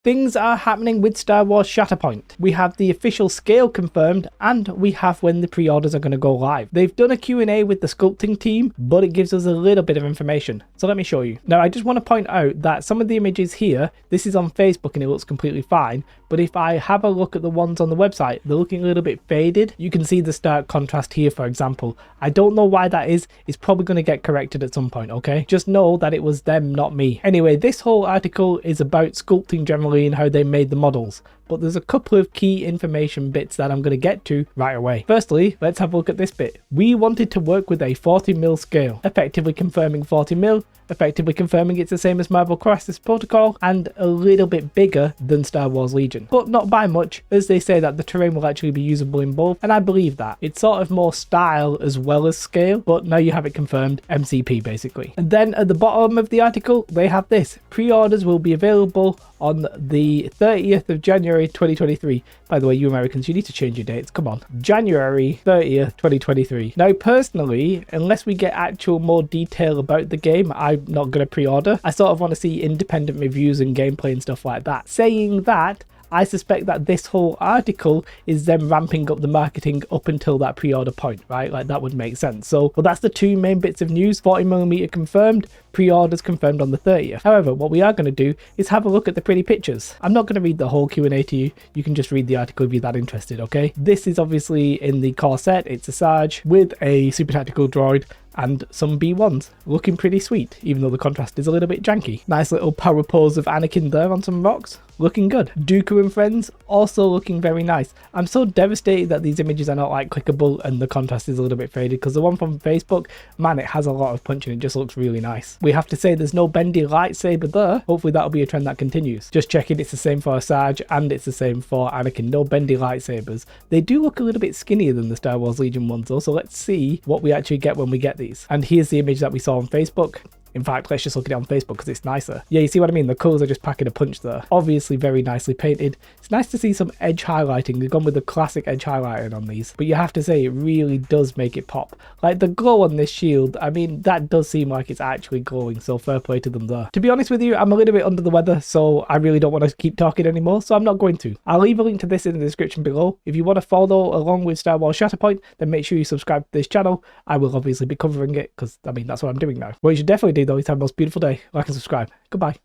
Things are happening with Star Wars Shatterpoint. We have the official scale confirmed and we have when the pre-orders are going to go live. They've done a Q&A with the sculpting team, but it gives us a little bit of information. So let me show you. Now I just want to point out that some of the images here, this is on Facebook and it looks completely fine. But if I have a look at the ones on the website, they're looking a little bit faded. You can see the stark contrast here, for example. I don't know why that is. It's probably going to get corrected at some point, okay? Just know that it was them, not me. Anyway, this whole article is about sculpting generally and how they made the models, but there's a couple of key information bits that I'm going to get to right away. Firstly, let's have a look at this bit. We wanted to work with a 40mm scale, effectively confirming 40mm, effectively confirming it's the same as Marvel Crisis Protocol and a little bit bigger than Star Wars Legion, but not by much, as they say that the terrain will actually be usable in both, and I believe that. It's sort of more style as well as scale, but now you have it confirmed, MCP basically. And then at the bottom of the article, they have this. Pre-orders will be available on the 30th of January 2023. By the way, you Americans, you need to change your dates, come on. January 30th, 2023. Now personally, unless we get actual more detail about the game, I'm not going to pre-order. I sort of want to see independent reviews and gameplay and stuff like that. Saying that, I suspect that this whole article is them ramping up the marketing up until that pre-order point, right? Like that would make sense. So, well, that's the two main bits of news. 40mm confirmed, pre-orders confirmed on the 30th. However, what we are going to do is have a look at the pretty pictures. I'm not going to read the whole Q&A to you. You can just read the article if you're that interested, okay? This is obviously in the core set. It's a Sarge with a super tactical droid and some B1s, looking pretty sweet, even though the contrast is a little bit janky. Nice little power pose of Anakin there on some rocks, looking good. Dooku and friends, also looking very nice. I'm so devastated that these images are not like clickable and the contrast is a little bit faded, because the one from Facebook, man, it has a lot of punch and it just looks really nice. We have to say there's no bendy lightsaber there. Hopefully that'll be a trend that continues. Just checking, it's the same for Sarge and it's the same for Anakin. No bendy lightsabers. They do look a little bit skinnier than the Star Wars Legion ones though, so let's see what we actually get when we get these. And here's the image that we saw on Facebook. In fact, let's just look at it on Facebook because it's nicer. Yeah, you see what I mean? The colours are just packing a punch there. Obviously very nicely painted. It's nice to see some edge highlighting. They've gone with the classic edge highlighting on these. But you have to say, it really does make it pop. Like the glow on this shield, I mean, that does seem like it's actually glowing. So fair play to them there. To be honest with you, I'm a little bit under the weather, so I really don't want to keep talking anymore. So I'm not going to. I'll leave a link to this in the description below. If you want to follow along with Star Wars Shatterpoint, then make sure you subscribe to this channel. I will obviously be covering it because, I mean, that's what I'm doing now. What you should definitely do though is have the most beautiful day. Like and subscribe. Goodbye.